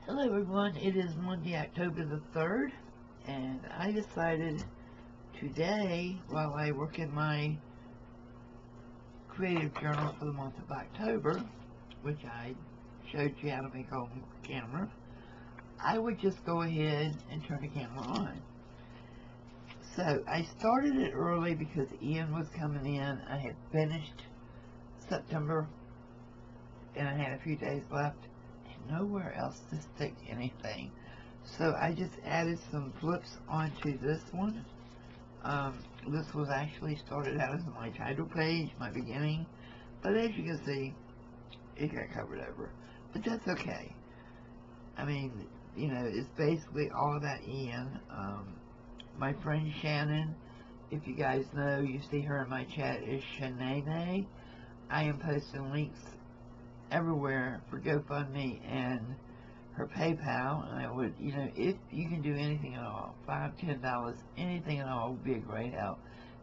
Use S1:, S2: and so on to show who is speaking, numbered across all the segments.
S1: Hello everyone, it is Monday, October the 3rd, and I decided today, while I work in my creative journal for the month of October, which I showed you how to make on camera, I would just go ahead and turn the camera on. So I started it early because Ian was coming in. I had finished September and I had a few days left. Nowhere else to stick anything, so I just added some flips onto this one. This was actually started out as my title page, my beginning, but as you can see, it got covered over, but that's okay. I mean, you know, it's basically all about Ian. My friend Shannon, if you guys know, you see her in my chat, is Shanae. I am posting links everywhere for GoFundMe and her PayPal, and I would, you know, if you can do anything at all, $5, $10, anything at all would be a great help,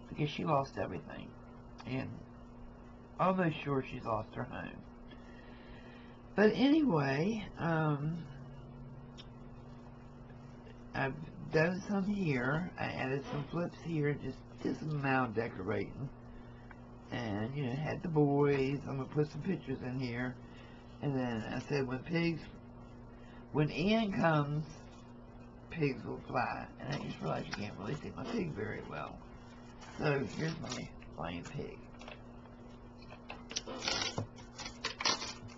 S1: because she lost everything, and almost sure she's lost her home. But anyway, I've done some here. I added some flips here, just some mild decorating. And, you know, had the boys. I'm going to put some pictures in here. And then I said, when Ian comes, pigs will fly. And I just realized you can't really see my pig very well. So here's my flying pig.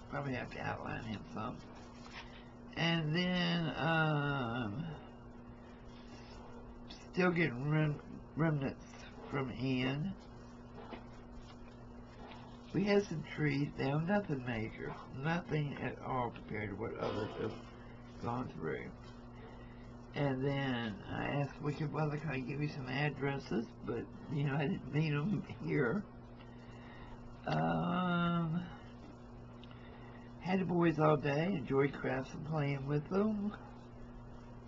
S1: Probably have to outline him some. And then, still getting remnants from Ian. We had some trees down, nothing major, nothing at all compared to what others have gone through. And then I asked Wicked Weather, can I give you some addresses? But, you know, I didn't need them here. Had the boys all day, enjoyed crafts and playing with them.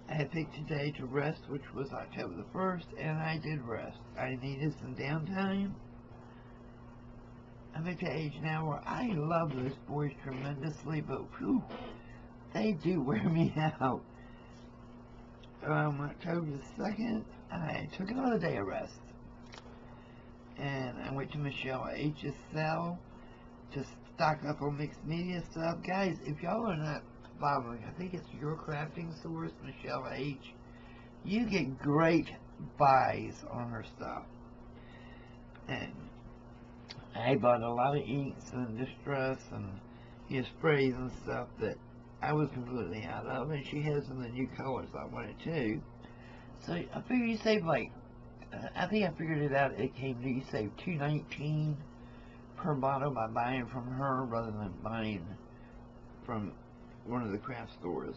S1: I had picked today to rest, which was October the 1st, and I did rest. I needed some downtime. I'm at the age now where I love those boys tremendously, but whew, they do wear me out. October the 2nd, I took another day of rest. And I went to Michelle H's cell to stock up on mixed media stuff. Guys, if y'all are not following, I think it's Your Crafting Source, Michelle H. You get great buys on her stuff. And I bought a lot of inks and distress and, you know, sprays and stuff that I was completely out of, and she has some of the new colors I wanted too. So I figured you save like, I think I figured it out, it came to, you save $2.19 per bottle by buying from her rather than buying from one of the craft stores.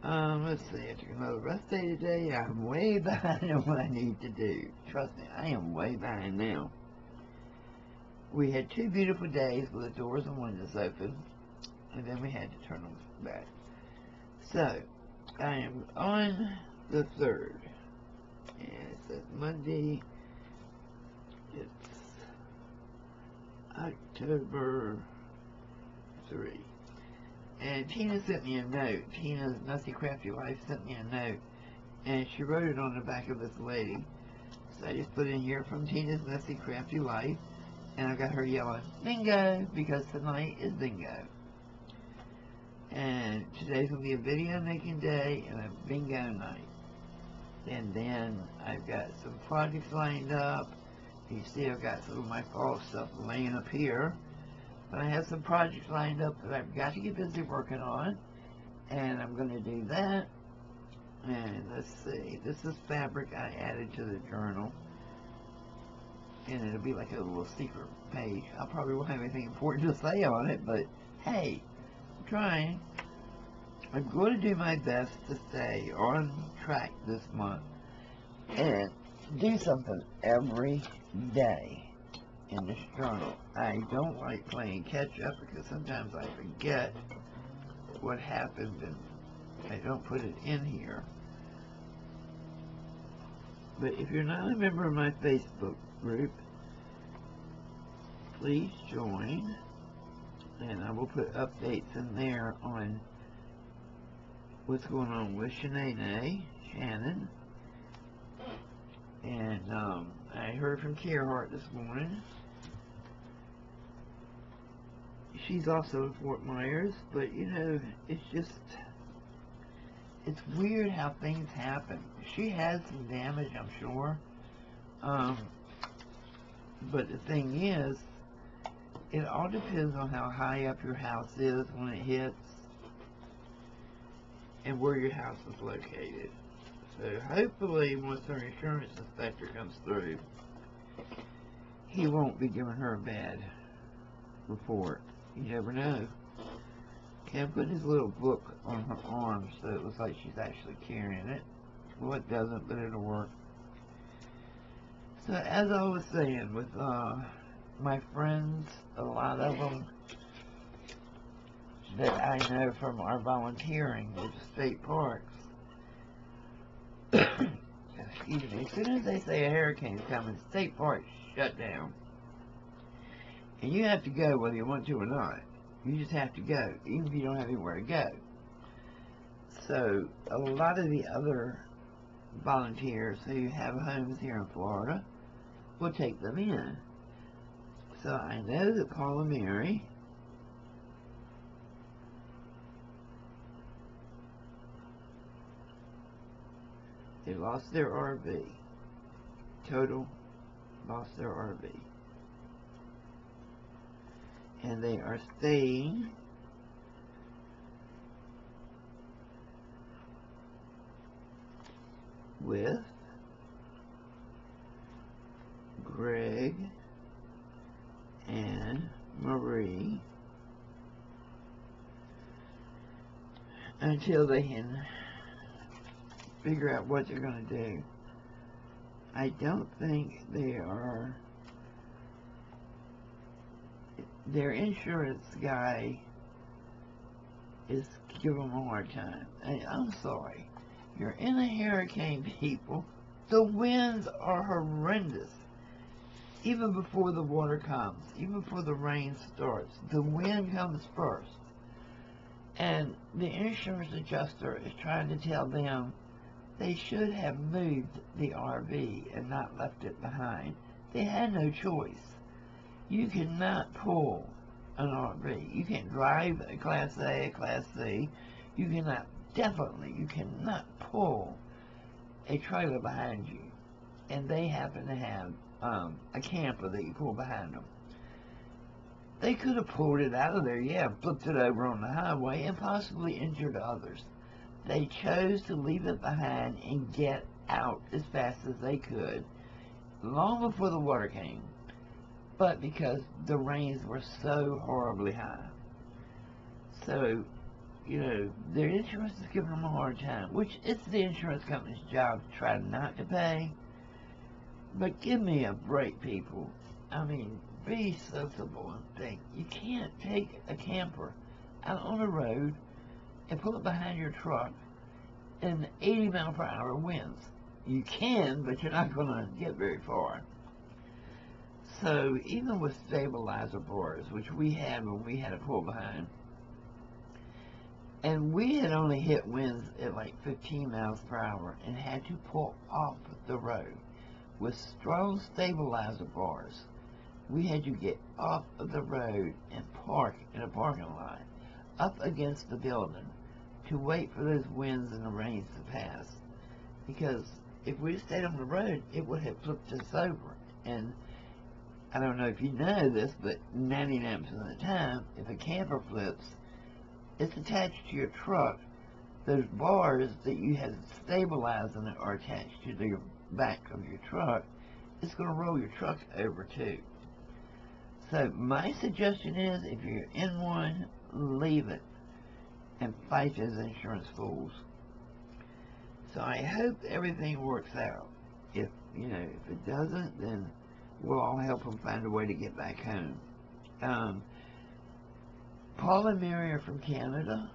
S1: Let's see, I took another rest day today. I'm way behind on what I need to do. Trust me, I am way behind now. We had 2 beautiful days with the doors and windows open, and then we had to turn them back. So, I am on the 3rd, and it says Monday, it's October 3. And Tina sent me a note. Tina's Messy Crafty Life sent me a note, and she wrote it on the back of this lady. So I just put in here, from Tina's Messy Crafty Life. And I got her yelling, bingo, because tonight is bingo. And today's going to be a video making day and a bingo night. And then I've got some projects lined up. You see I've got some of my fall stuff laying up here. But I have some projects lined up that I've got to get busy working on. And I'm going to do that. And let's see, this is fabric I added to the journal. And it'll be like a little secret page. I probably won't have anything important to say on it, but hey, I'm trying. I'm going to do my best to stay on track this month and do something every day in this journal. I don't like playing catch up because sometimes I forget what happened and I don't put it in here. But if you're not a member of my Facebook group, please join, and I will put updates in there on what's going on with Shannon. And I heard from Carehart this morning. She's also in Fort Myers, but you know, it's weird how things happen. She has some damage, I'm sure. But the thing is, it all depends on how high up your house is when it hits and where your house is located. So hopefully once her insurance inspector comes through, he won't be giving her a bad report. You never know. Okay, I'm putting his little book on her arm so it looks like she's actually carrying it. Well, it doesn't, but it'll work. So as I was saying, with my friends, a lot of them that I know from our volunteering with the state parks, excuse me, as soon as they say a hurricane's coming, state parks shut down. And you have to go whether you want to or not. You just have to go, even if you don't have anywhere to go. So a lot of the other volunteers who have homes here in Florida will take them in. So I know that Paul and Mary they lost their RV. Total lost their RV. And they are staying with Greg and Marie until they can figure out what they're going to do. I don't think they are. Their insurance guy is giving them a hard time. I'm sorry. You're in a hurricane, people. The winds are horrendous. Even before the water comes, even before the rain starts, the wind comes first. And the insurance adjuster is trying to tell them they should have moved the RV and not left it behind. They had no choice. You cannot pull an RV. You can't drive a Class A, a Class C. You cannot pull a trailer behind you. And they happen to have a camper that you pull behind them. They could have pulled it out of there, yeah, flipped it over on the highway and possibly injured others. They chose to leave it behind and get out as fast as they could, long before the water came. But because the rains were so horribly high. So, you know, their insurance is giving them a hard time, which it's the insurance company's job to try not to pay. But give me a break, people. I mean, be sensible and think. You can't take a camper out on the road and pull it behind your truck in 80-mile-per-hour winds. You can, but you're not going to get very far. So even with stabilizer bars, which we had when we had to pull behind, and we had only hit winds at like 15 miles per hour and had to pull off the road with strong stabilizer bars, we had to get off of the road and park in a parking lot up against the building to wait for those winds and the rains to pass. Because if we stayed on the road, it would have flipped us over. And I don't know if you know this, but 99% of the time, if a camper flips, it's attached to your truck. Those bars that you have stabilizing it are attached to the back of your truck. It's going to roll your truck over too. So my suggestion is, if you're in one, leave it and fight those insurance fools. So I hope everything works out. If it doesn't, then we'll all help them find a way to get back home. Paul and Mary are from Canada,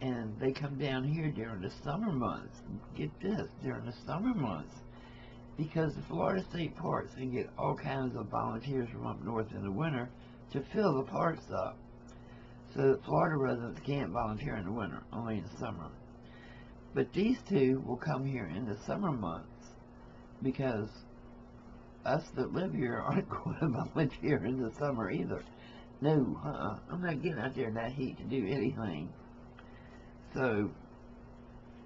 S1: and they come down here during the summer months. Get this, during the summer months, because the Florida State Parks can get all kinds of volunteers from up north in the winter to fill the parks up. So that Florida residents can't volunteer in the winter, only in the summer. But these two will come here in the summer months because us that live here aren't going to volunteer in the summer either. No, I'm not getting out there in that heat to do anything. So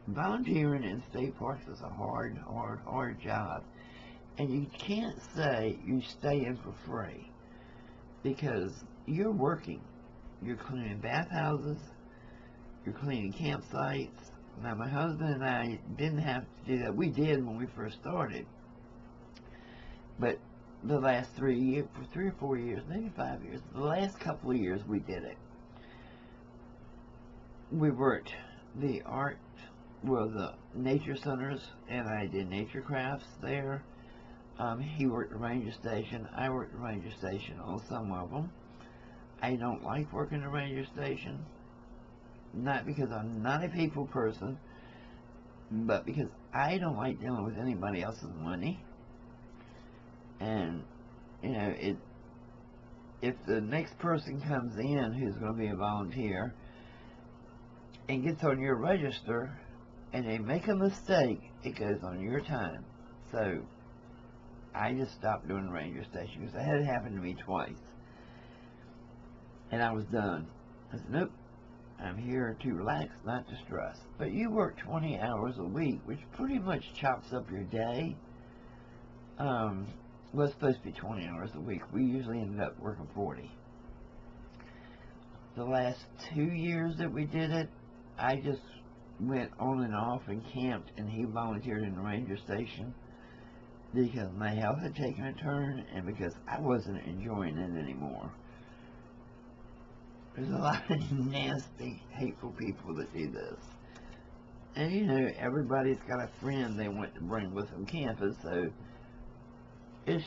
S1: volunteering in state parks is a hard job. And you can't say you stay in for free because you're working. You're cleaning bathhouses, you're cleaning campsites. Now my husband and I didn't have to do that. We did when we first started. But the last 3 or 4 years, maybe 5 years, the last couple of years we did it. We worked the nature centers, and I did nature crafts there. He worked the ranger station. I worked the ranger station on some of them. I don't like working the ranger station, not because I'm not a people person, but because I don't like dealing with anybody else's money. And, you know, if the next person comes in who's going to be a volunteer and gets on your register and they make a mistake, it goes on your time. So I just stopped doing the ranger station because it had happened to me twice. And I was done. I said, nope, I'm here to relax, not to stress. But you work 20 hours a week, which pretty much chops up your day. Well, it's supposed to be 20 hours a week. We usually ended up working 40. The last 2 years that we did it, I just went on and off and camped, and he volunteered in the ranger station because my health had taken a turn and because I wasn't enjoying it anymore. There's a lot of nasty, hateful people that do this. And you know, everybody's got a friend they want to bring with them camping, so it's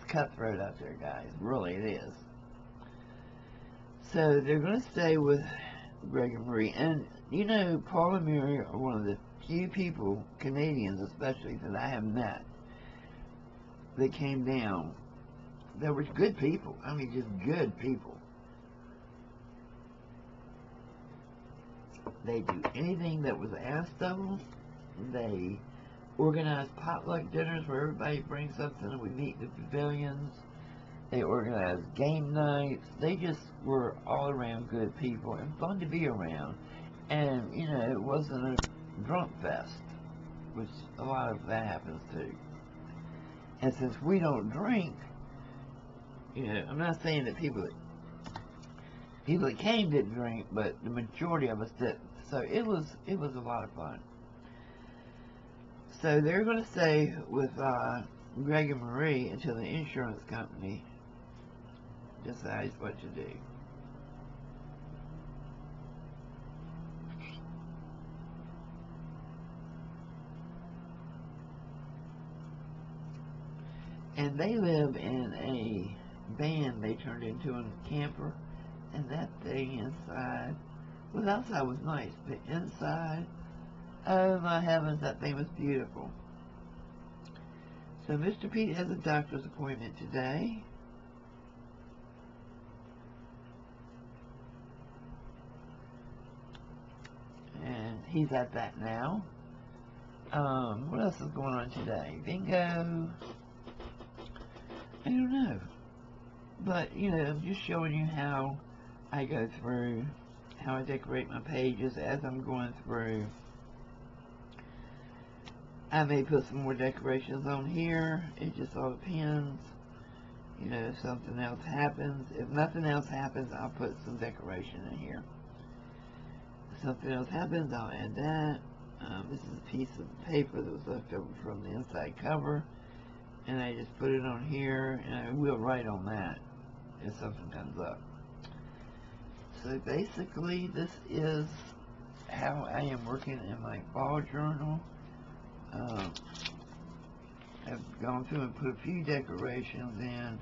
S1: cutthroat out there, guys. Really, it is. So they're going to stay with Greg and Marie. And, you know, Paul and Mary are one of the few people, Canadians especially, that I have met that came down. They were good people. I mean, just good people. They do anything that was asked of them. They organize potluck dinners where everybody brings something and we meet in the pavilions. They organized game nights. They just were all around good people and fun to be around. And, you know, it wasn't a drunk fest, which a lot of that happens too. And since we don't drink, you know, I'm not saying that people that came didn't drink, but the majority of us didn't. So it was a lot of fun. So they're going to stay with Greg and Marie until the insurance company decides what to do. And they live in a van they turned into a camper, and that thing inside, well, the outside was nice, but inside, oh my heavens, that thing was beautiful. So Mr. Pete has a doctor's appointment today. And he's at that now. What else is going on today? Bingo. I don't know. But, you know, I'm just showing you how I go through, how I decorate my pages as I'm going through. I may put some more decorations on here. It just all depends. You know, if something else happens. If nothing else happens, I'll put some decoration in here. If something else happens, I'll add that. This is a piece of paper that was left over from the inside cover. And I just put it on here, and I will write on that if something comes up. So basically, this is how I am working in my fall journal. I've gone through and put a few decorations in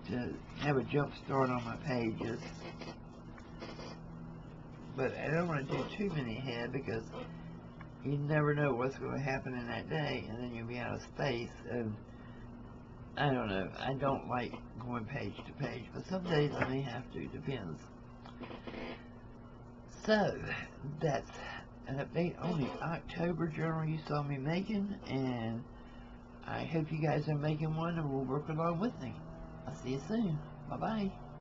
S1: to have a jump start on my pages. But I don't want to do too many ahead because you never know what's going to happen in that day, and then you'll be out of space. And I don't know. I don't like going page to page, but some days I may have to. Depends. So, that's an update on the October journal you saw me making, and I hope you guys are making one and will work along with me. I'll see you soon. Bye-bye.